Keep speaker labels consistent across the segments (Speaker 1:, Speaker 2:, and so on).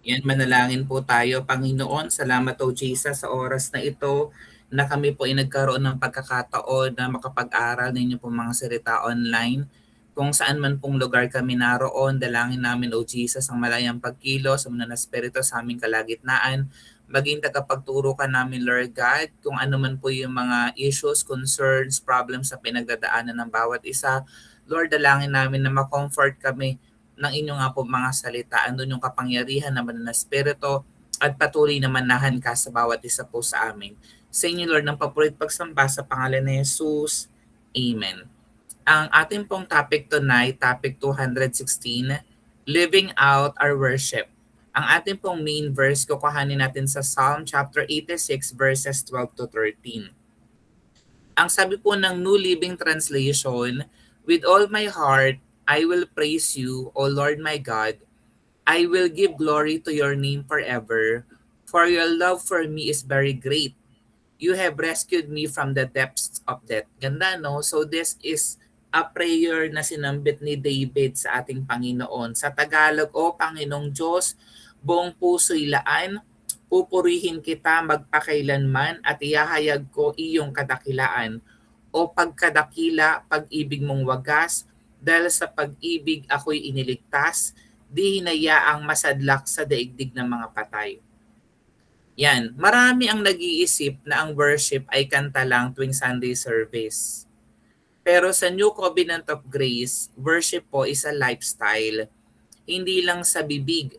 Speaker 1: Yan, manalangin po tayo. Panginoon, salamat o Jesus sa oras na ito na kami po ay nagkaroon ng pagkakataon na makapag-aral ninyo po mga salita online. Kung saan man pong lugar kami naroon, dalangin namin o Jesus ang malayang pagkilos, ang mga espiritu sa aming kalagitnaan. Maging tagapagturo ka namin, Lord God, kung ano man po yung mga issues, concerns, problems sa pinagdadaanan ng bawat isa. Lord, dalangin namin na ma-comfort kami ng inyong nga po mga salita. Andun yung kapangyarihan naman ng Espiritu at patuloy na manahan ka sa bawat isa po sa amin. Sa inyo, Lord, ng papurit pagsamba sa pangalan ni Jesus. Amen. Ang ating pong topic tonight, topic 216, Living Out Our Worship. Ang ating pong main verse, kukuhanin natin sa Psalm chapter 86 verses 12 to 13. Ang sabi po ng New Living Translation, with all my heart, I will praise you, O Lord my God. I will give glory to your name forever, for your love for me is very great. You have rescued me from the depths of death. Ganda, no? So this is a prayer na sinambit ni David sa ating Panginoon. Sa Tagalog, O Panginoong Diyos, buong puso'y laan, pupurihin kita magpakailanman at ihahayag ko iyong kadakilaan. O pagkadakila, pag-ibig mong wagas, dahil sa pag-ibig ako'y iniligtas, di hinayaang masadlak sa daigdig ng mga patay. Yan, marami ang nag-iisip na ang worship ay kanta lang tuwing Sunday service. Pero sa New Covenant of Grace, worship po is a lifestyle. Hindi lang sa bibig,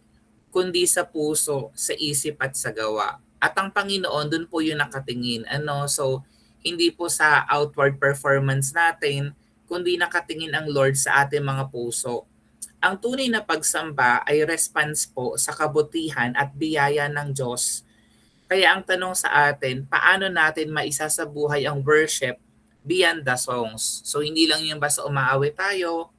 Speaker 1: kundi sa puso, sa isip at sa gawa. At ang Panginoon, dun po yung nakatingin. So, hindi po sa outward performance natin, kundi nakatingin ang Lord sa ating mga puso. Ang tunay na pagsamba ay response po sa kabutihan at biyaya ng Diyos. Kaya ang tanong sa atin, paano natin maisasabuhay ang worship beyond the songs? So hindi lang yung basta umaawit tayo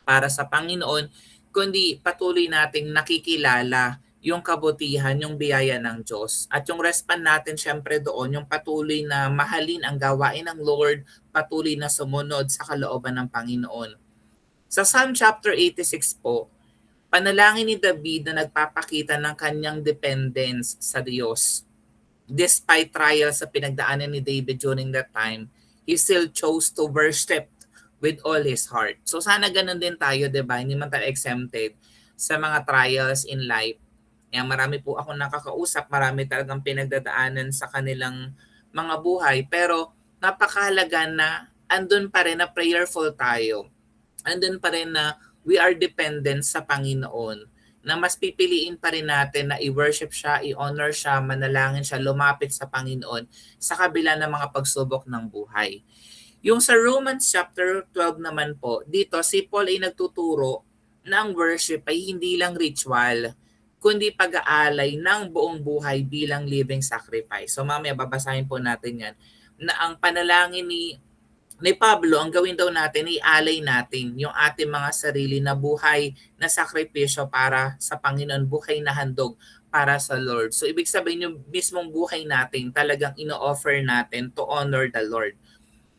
Speaker 1: para sa Panginoon, kundi patuloy nating nakikilala yung kabutihan, yung biyaya ng Diyos. At yung respond natin syempre doon, yung patuloy na mahalin ang gawain ng Lord, patuloy na sumunod sa kalooban ng Panginoon. Sa Psalm chapter 86 po, panalangin ni David na nagpapakita ng kanyang dependence sa Diyos. Despite trials sa pinagdaanan ni David during that time, he still chose to worship with all his heart. So sana ganun din tayo, di ba? Hindi man tayo exempted sa mga trials in life. Kaya marami po ako nakakausap, marami talagang pinagdadaanan sa kanilang mga buhay. Pero napakahalaga na andun pa rin na prayerful tayo. Andun pa rin na we are dependent sa Panginoon, na mas pipiliin pa rin natin na i-worship siya, i-honor siya, manalangin siya, lumapit sa Panginoon sa kabila ng mga pagsubok ng buhay. Yung sa Romans chapter 12 naman po, dito si Paul ay nagtuturo na ang worship ay hindi lang ritual, kundi pag-aalay ng buong buhay bilang living sacrifice. So mamaya babasahin po natin yan, na ang panalangin ni Pablo, ang gawin daw natin ay alay natin yung ating mga sarili na buhay na sakripisyo para sa Panginoon, buhay na handog para sa Lord. So ibig sabihin yung mismong buhay natin talagang ino-offer natin to honor the Lord.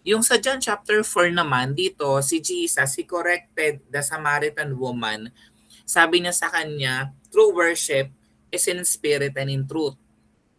Speaker 1: Yung sa John chapter 4 naman, dito si Jesus, he corrected the Samaritan woman. Sabi niya sa kanya, true worship is in spirit and in truth,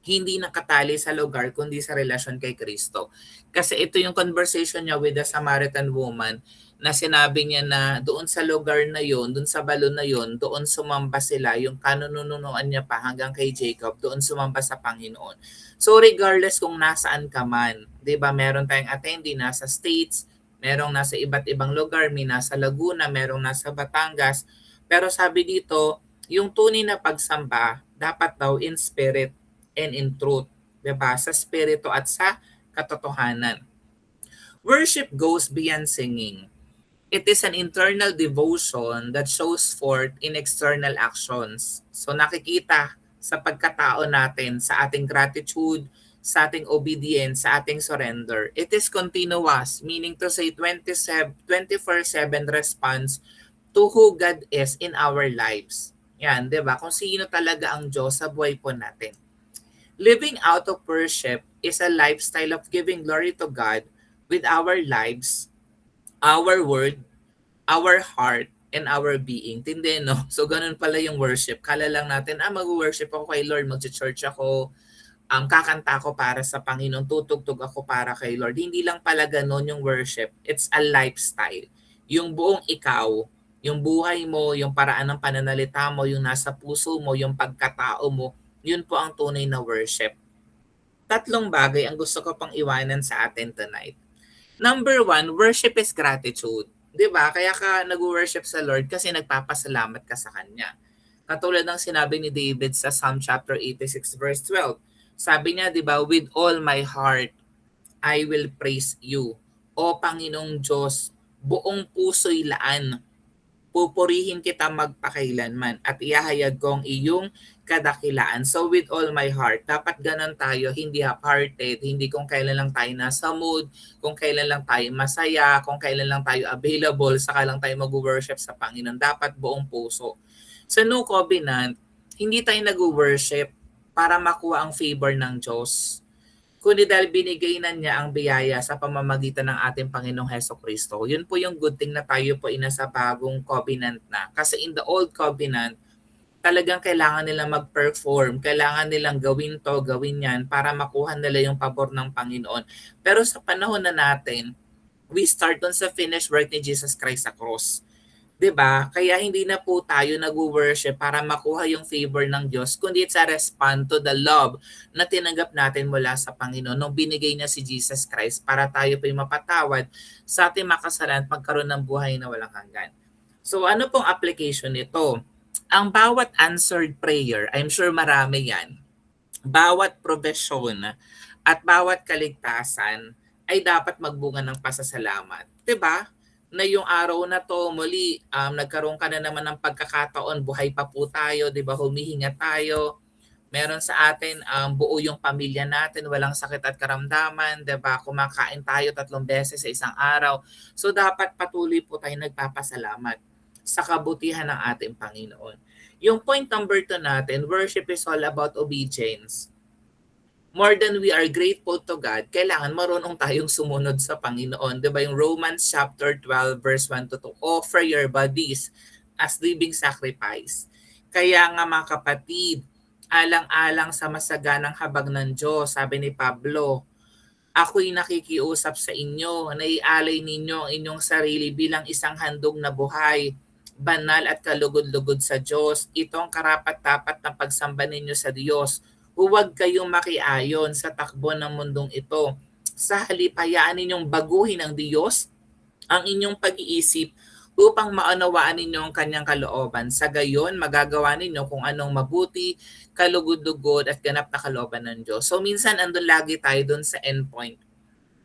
Speaker 1: hindi nakatali sa lugar kundi sa relasyon kay Kristo. Kasi ito yung conversation niya with the Samaritan woman na sinabi niya na doon sa lugar na yon, doon sa balon na yon, doon sumamba sila, yung kanununuan niya pa hanggang kay Jacob, doon sumamba sa Panginoon. So regardless kung nasaan ka man, 'di ba? Meron tayong attendee nasa States, merong nasa iba't ibang lugar, may nasa Laguna, merong nasa Batangas. Pero sabi dito, yung tunay na pagsamba dapat daw in spirit and in truth, 'di ba? Sa spirito at sa katotohanan. Worship goes beyond singing. It is an internal devotion that shows forth in external actions. So nakikita sa pagkatao natin, sa ating gratitude, sa ating obedience, sa ating surrender. It is continuous, meaning to say 24/7 response to who God is in our lives. Yan, 'di ba? Kung sino talaga ang Diyos sa buhay po natin. Living out of worship is a lifestyle of giving glory to God with our lives, our word, our heart, and our being. Tindi, no? So, ganun pala yung worship. Kala lang natin, mag-worship ako kay Lord, mag-church ako, kakanta ako para sa Panginoon, tutugtog ako para kay Lord. Hindi lang pala ganun yung worship. It's a lifestyle. Yung buong ikaw, yung buhay mo, yung paraan ng pananalita mo, yung nasa puso mo, yung pagkatao mo, yun po ang tunay na worship. Tatlong bagay ang gusto ko pang iwanan sa atin tonight. Number one, worship is gratitude. 'Di ba? Kaya ka nag-worship sa Lord kasi nagpapasalamat ka sa Kanya. Katulad ng sinabi ni David sa Psalm chapter 86 verse 12. Sabi niya, 'di ba, with all my heart I will praise you. O Panginoong Diyos, buong puso'y laan, pupurihin kita magpakailanman at ihahayag ko ang iyong kadakilaan. So with all my heart, dapat ganun tayo, hindi half-hearted, hindi kung kailan lang tayo nasa mood, kung kailan lang tayo masaya, kung kailan lang tayo available, saka lang tayo mag-worship sa Panginoon. Dapat buong puso. Sa New Covenant, hindi tayo nag-worship para makuha ang favor ng Diyos, kundi dahil binigay na niya ang biyaya sa pamamagitan ng ating Panginoong Heso Kristo. Yun po yung good thing na tayo po inasa bagong covenant na. Kasi in the old covenant, talagang kailangan nilang mag-perform, kailangan nilang gawin to, gawin yan para makuha nila yung pabor ng Panginoon. Pero sa panahon na natin, we start on sa finished work ni Jesus Christ sa cross. 'Di ba? Kaya hindi na po tayo nag-worship para makuha yung favor ng Diyos, kundi it's a respond to the love na tinanggap natin mula sa Panginoon nung binigay niya si Jesus Christ para tayo po'y mapatawad sa ating makasalanan at magkaroon ng buhay na walang hanggan. So ano pong application nito? Ang bawat answered prayer, I'm sure marami yan, bawat probesyon at bawat kaligtasan ay dapat magbunga ng pasasalamat. 'Di ba? Na yung araw na to muli nagkaroon ka na naman ng pagkakataon, buhay pa po tayo, 'di ba? Humihinga tayo. Meron sa atin buo yung pamilya natin, walang sakit at karamdaman, 'di ba? Kumakain tayo 3 beses sa isang araw. So dapat patuloy po tayong nagpapasalamat sa kabutihan ng ating Panginoon. Yung point number 2 natin, worship is all about obedience. More than we are grateful to God, kailangan marunong tayong sumunod sa Panginoon. Diba yung Romans chapter 12 verse 1 to 2, offer your bodies as living sacrifice. Kaya nga mga kapatid, alang-alang sa masaganang habag ng Diyos, sabi ni Pablo, ako'y nakikiusap sa inyo na ialay ninyo ang inyong sarili bilang isang handog na buhay, banal at kalugod-lugod sa Diyos. Ito ang karapat-dapat na pagsamba ninyo sa Diyos. Huwag kayong makiayon sa takbo ng mundong ito. Sa halip, hayaan ninyong baguhin ng Diyos ang inyong pag-iisip upang maunawaan ninyo ang kanyang kalooban. Sa gayon, magagawa ninyo kung anong mabuti, kalugod-lugod at ganap na kalooban ng Diyos. So minsan andun lagi tayo dun sa endpoint.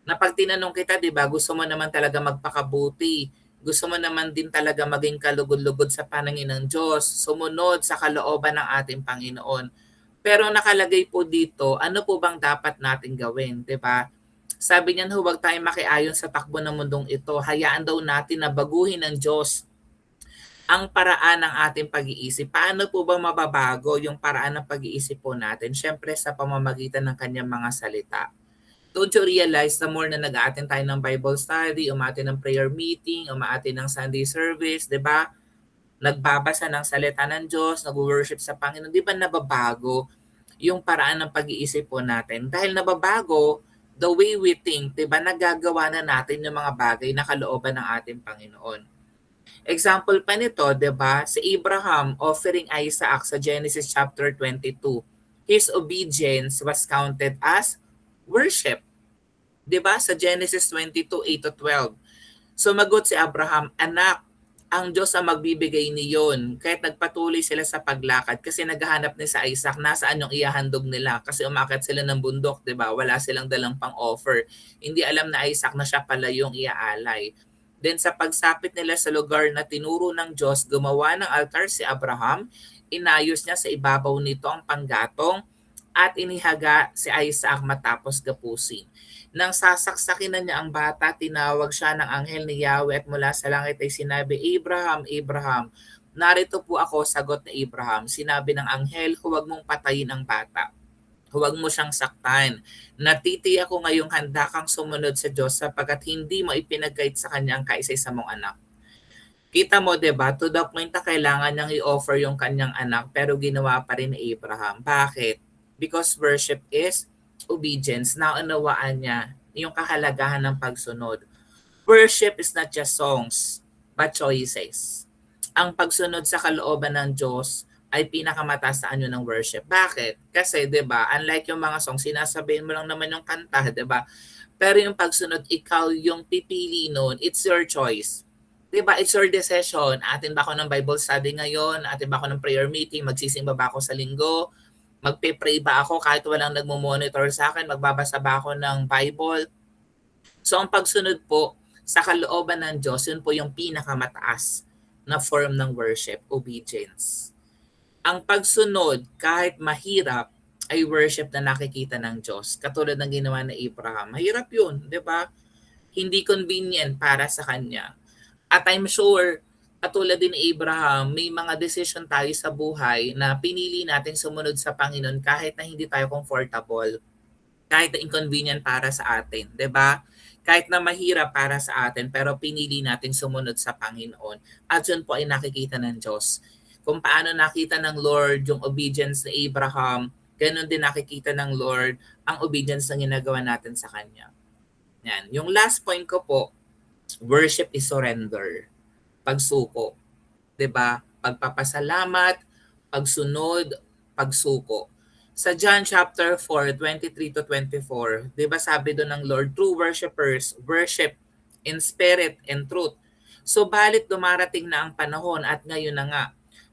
Speaker 1: Na pag tinanong kita, di ba, gusto mo naman talaga magpakabuti. Gusto mo naman din talaga maging kalugod-lugod sa paningin ng Diyos. Sumunod sa kalooban ng ating Panginoon. Pero nakalagay po dito, ano po bang dapat natin gawin, 'di ba? Sabi niyan, huwag tayong makiayon sa takbo ng mundong ito. Hayaan daw natin na baguhin ng Diyos ang paraan ng ating pag-iisip. Paano po ba mababago yung paraan ng pag-iisip po natin? Siyempre sa pamamagitan ng kanyang mga salita. Don't you realize the more na nag-aattend tayo ng Bible study, umaattend ng prayer meeting, umaattend ng Sunday service, 'di ba? Nagbabasa ng salita ng Diyos, nag-worship sa Panginoon, di ba nababago yung paraan ng pag-iisip po natin? Dahil nababago, the way we think, di ba, nagagawa na natin yung mga bagay na kalooban ng ating Panginoon. Example pa nito, di ba, si Abraham offering Isaac sa Genesis chapter 22. His obedience was counted as worship. Di ba, sa Genesis 22, 8-12. Sumagot si Abraham, anak, ang Diyos ang magbibigay niyon. Kahit nagpatuloy sila sa paglakad kasi naghahanap ni sa Isaac, nasaan yung ihahandog nila? Kasi umakyat sila ng bundok, 'di ba? Wala silang dalang pang-offer. Hindi alam na Isaac na siya pala yung iaalay. Then sa pagsapit nila sa lugar na tinuro ng Diyos, gumawa ng altar si Abraham, inayos niya sa ibabaw nito ang panggatong at inihaga si Isaac matapos gapusin. Nang sasaksakin na niya ang bata, tinawag siya ng anghel ni Yahweh at mula sa langit ay sinabi, Abraham, Abraham. Narito po ako, sagot ni Abraham. Sinabi ng anghel, huwag mong patayin ang bata. Huwag mo siyang saktan. Natiti ako ngayong handa kang sumunod sa Diyos sapagkat hindi mo ipinagkait sa kanya ang kaisa-isa mong anak. Kita mo 'di ba, to the point na kailangan niyang i-offer yung kanyang anak pero ginawa pa rin ni Abraham. Bakit? Because worship is obedience. Naunawaan niya yung kahalagahan ng pagsunod. Worship is not just songs, but choices. Ang pagsunod sa kalooban ng Diyos ay pinakamataas sa anyo ng worship. Bakit? Kasi 'di ba, unlike yung mga songs, sinasabihin mo lang naman yung kanta, 'di ba? Pero yung pagsunod, ikaw yung pipili noon. It's your choice. Diba? It's your decision. Atin ba ako ng Bible study ngayon? Atin ba ako ng prayer meeting? Magsisimba ba ako sa linggo? Magpe-pray ba ako kahit walang nagmo-monitor sa akin? Magbabasa ba ako ng Bible? So ang pagsunod po sa kalooban ng Diyos, yun po yung pinakamataas na form ng worship, obedience. Ang pagsunod, kahit mahirap, ay worship na nakikita ng Diyos. Katulad ng ginawa ni Abraham. Mahirap yun, di ba? Hindi convenient para sa kanya. At I'm sure, katulad din ni Abraham, may mga decision tayo sa buhay na pinili natin sumunod sa Panginoon kahit na hindi tayo comfortable, kahit na inconvenient para sa atin, 'di ba? Kahit na mahirap para sa atin, pero pinili natin sumunod sa Panginoon. At yun po ay nakikita ng Diyos. Kung paano nakita ng Lord yung obedience ni Abraham, ganun din nakikita ng Lord ang obedience na ginagawa natin sa Kanya. Yan. Yung last point ko po, worship is surrender. Pagsuko. 'Di ba? Pagpapasalamat, pagsunod, pagsuko. Sa John chapter 4:23-24, 'di ba sabi doon ng Lord, true worshipers worship in spirit and truth. So balit dumarating na ang panahon at ngayon na nga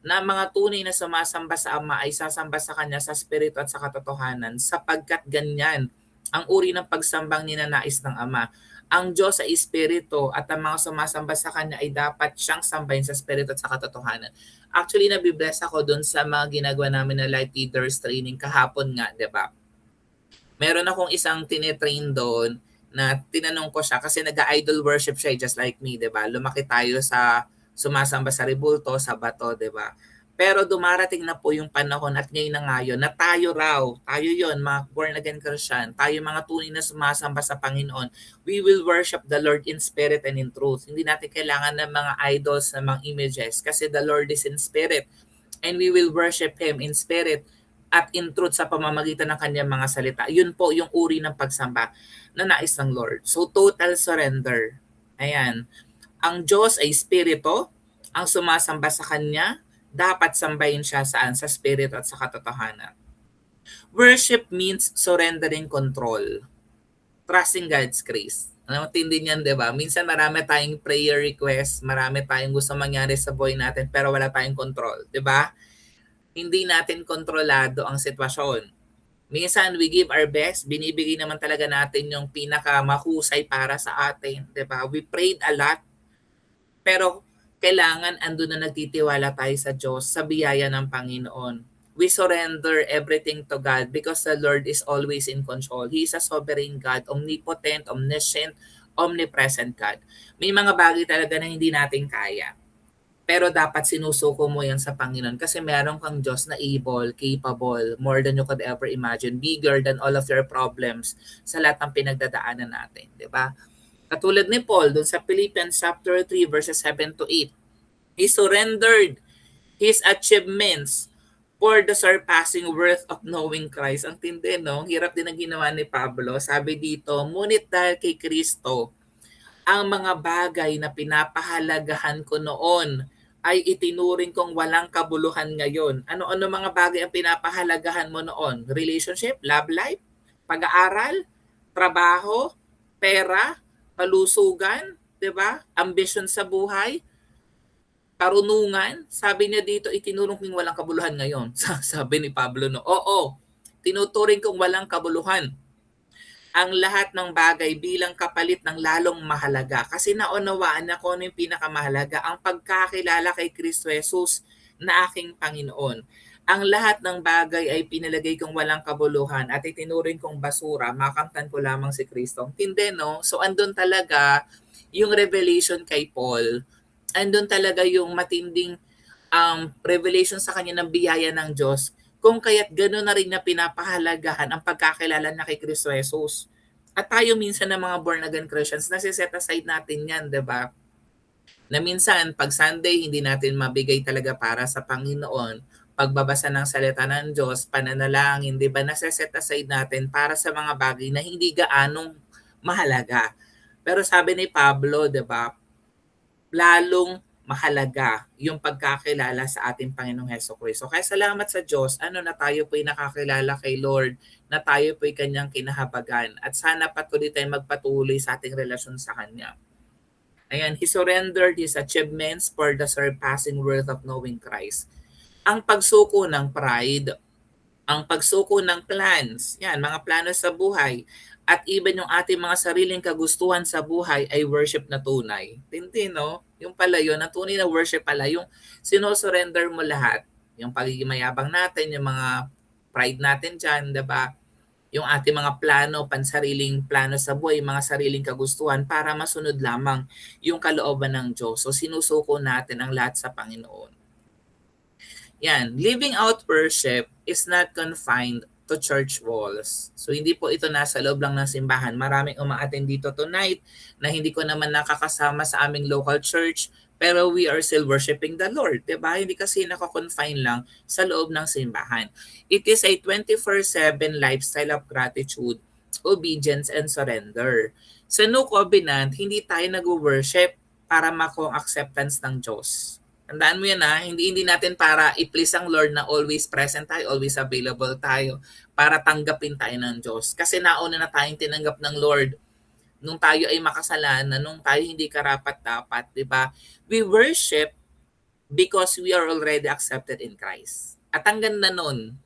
Speaker 1: na mga tunay na sumasamba sa Ama ay sasamba sa Kanya sa Espiritu at sa katotohanan sapagkat ganyan ang uri ng pagsambang ninanais ng Ama. Ang Diyos ay Espiritu at ang mga sumasamba sa Kanya ay dapat siyang sambahin sa Espiritu at sa katotohanan. Actually, nabibless ako dun sa mga ginagawa namin na life leaders training kahapon nga, di ba? Meron akong isang tinetrain doon na tinanong ko siya kasi nag-idol worship siya just like me, di ba? Lumaki tayo sa sumasamba sa rebulto, sa bato, di ba? Pero dumarating na po yung panahon at ngayon na ngayon na tayo raw, tayo yon mga born again Christian, tayo mga tunay na sumasamba sa Panginoon, we will worship the Lord in spirit and in truth. Hindi natin kailangan ng mga idols, ng mga images kasi the Lord is in spirit and we will worship Him in spirit at in truth sa pamamagitan ng kanyang mga salita. Yun po yung uri ng pagsamba na nais ng Lord. So total surrender. Ayan. Ang Diyos ay spirito, ang sumasamba sa Kanya, dapat sambahin siya saan? Sa spirito at sa katotohanan. Worship means surrendering control. Trusting God's grace. Ano, tindi niyan, di ba? Minsan marami tayong prayer request, marami tayong gusto mangyari sa buhay natin, pero wala tayong control, di ba? Hindi natin kontrolado ang sitwasyon. Minsan we give our best, binibigay naman talaga natin yung pinakamahusay para sa atin, 'di ba? We prayed a lot, pero kailangan andun na nagtitiwala tayo sa Diyos, sa biyaya ng Panginoon. We surrender everything to God because the Lord is always in control. He is a sovereign God, omnipotent, omniscient, omnipresent God. May mga bagay talaga na hindi natin kaya. Pero dapat sinusuko mo yan sa Panginoon kasi meron kang Diyos na able, capable, more than you could ever imagine, bigger than all of your problems sa lahat ng pinagdadaanan natin, di ba? Katulad ni Paul dun sa Philippians chapter 3 verses 7 to 8. He surrendered his achievements for the surpassing worth of knowing Christ. Ang tindi, no? Hirap din ang ginawa ni Pablo. Sabi dito, ngunit dahil kay Kristo, ang mga bagay na pinapahalagahan ko noon ay itinuring kong walang kabuluhan ngayon. Ano-ano mga bagay ang pinapahalagahan mo noon? Relationship, love life, pag-aaral, trabaho, pera, kalusugan, 'di ba? Ambition sa buhay, karunungan. Sabi niya dito, itinurong kong walang kabuluhan ngayon. Sabi ni Pablo, no? Oo, tinuturing kong walang kabuluhan ang lahat ng bagay bilang kapalit ng lalong mahalaga. Kasi naunawaan niya kung ano yung pinakamahalaga, ang pagkakilala kay Kristo Jesus na aking Panginoon. Ang lahat ng bagay ay pinalagay kong walang kabuluhan at itinuring kong basura, makamtan ko lamang si Kristo. Tindi, no? So andun talaga yung revelation kay Paul. Andun talaga yung matinding revelation sa kanya ng biyaya ng Diyos kung kaya't gano'n na rin na pinapahalagahan ang pagkakilala na kay Kristo Jesus. At tayo minsan ng mga born again Christians, nasiset aside natin yan, di ba? Na minsan, pag Sunday, hindi natin mabigay talaga para sa Panginoon. Pagbabasa ng salita ng Diyos, pananalangin, di ba, nasa-set aside natin para sa mga bagay na hindi gaanong mahalaga. Pero sabi ni Pablo, di ba, lalong mahalaga yung pagkakilala sa ating Panginoong Hesukristo. Kaya salamat sa Diyos, na tayo po'y nakakilala kay Lord, na tayo po'y kanyang kinahabagan. At sana patuloy tayong magpatuloy sa ating relasyon sa Kanya. Ayan, he surrendered his achievements for the surpassing worth of knowing Christ. Ang pagsuko ng pride, ang pagsuko ng plans, yan, mga plano sa buhay, at even yung ating mga sariling kagustuhan sa buhay ay worship na tunay. Tintin, no? Yung pala yun, na tunay na worship pala, yung sinosurrender mo lahat. Yung pagiging mayabang natin, yung mga pride natin dyan, diba? Yung ating mga plano, pansariling plano sa buhay, mga sariling kagustuhan para masunod lamang yung kalooban ng Diyos. So sinusuko natin ang lahat sa Panginoon. Yan, living out worship is not confined to church walls. So hindi po ito nasa loob lang ng simbahan. Maraming umaattend dito tonight na hindi ko naman nakakasama sa aming local church, pero we are still worshiping the Lord. Diba? Hindi kasi nakakonfine lang sa loob ng simbahan. It is a 24/7 lifestyle of gratitude, obedience, and surrender. Sa New Covenant, hindi tayo nag-worship para makuha acceptance ng Diyos. Tandaan mo yan, hindi natin para i-please ang Lord na always present tayo, always available tayo para tanggapin tayo ng Diyos. Kasi nauna na tayong tinanggap ng Lord nung tayo ay makasalanan, nung tayo hindi karapat-dapat, di ba? We worship because we are already accepted in Christ. At ang ganda nun,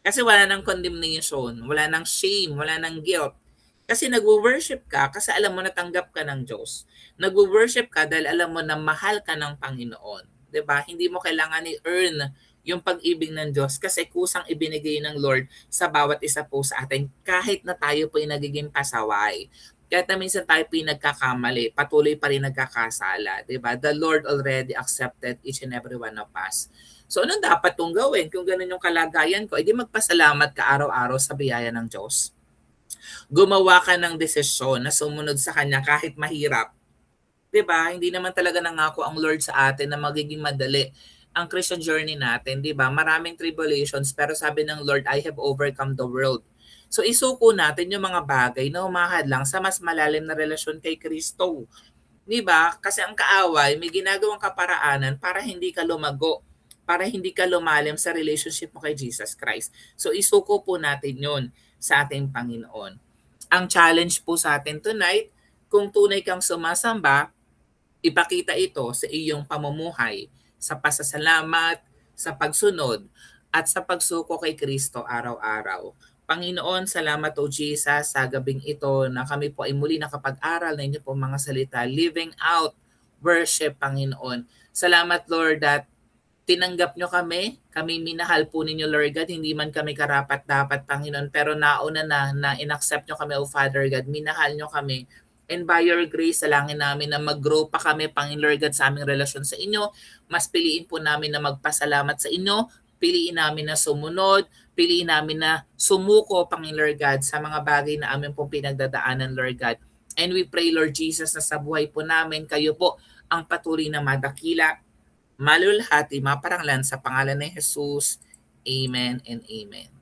Speaker 1: kasi wala nang condemnation, wala nang shame, wala nang guilt. Kasi nag-worship ka kasi alam mo na tanggap ka ng Diyos. Nag-worship ka dahil alam mo na mahal ka ng Panginoon. 'Di ba? Hindi mo kailangan i-earn yung pag-ibig ng Diyos kasi kusang ibinigay ng Lord sa bawat isa po sa atin kahit na tayo po ay nagiging pasaway. Kahit na minsan tayo po ay nagkakamali, patuloy pa rin nagkakasala. 'Di ba? The Lord already accepted each and every one of us. So anong dapat kong gawin? Kung ganun yung kalagayan ko, edi magpasalamat ka araw-araw sa biyaya ng Diyos. Gumawa ka ng desisyon na sumunod sa Kanya kahit mahirap. 'Di ba? Hindi naman talaga nangako ang Lord sa atin na magiging madali ang Christian journey natin, 'di ba? Maraming tribulations pero sabi ng Lord, I have overcome the world. So isuko natin yung mga bagay na humahadlang sa mas malalim na relasyon kay Kristo. 'Di ba? Kasi ang kaaway may ginagawang kaparaanan para hindi ka lumago, para hindi ka lumalim sa relationship mo kay Jesus Christ. So isuko po natin 'yon sa ating Panginoon. Ang challenge po sa atin tonight, kung tunay kang sumasamba, ipakita ito sa iyong pamumuhay, sa pasasalamat, sa pagsunod, at sa pagsuko kay Kristo araw-araw. Panginoon, salamat o Jesus sa gabing ito na kami po ay muli nakapag-aral na inyo po mga salita, living out worship, Panginoon. Salamat, Lord, that tinanggap nyo kami minahal po ninyo, Lord God, hindi man kami karapat-dapat, Panginoon, pero nauna na in-accept nyo kami, O Father God, minahal nyo kami. And by your grace, salangin namin na mag-grow pa kami, Panginoon Lord God, sa aming relasyon sa inyo. Mas piliin po namin na magpasalamat sa inyo, piliin namin na sumunod, piliin namin na sumuko, Panginoon Lord God, sa mga bagay na amin pong pinagdadaanan, Lord God. And we pray, Lord Jesus, na sa buhay po namin, kayo po ang patuloy na madakila, malulhati, maparanglan sa pangalan ni Jesus. Amen and amen.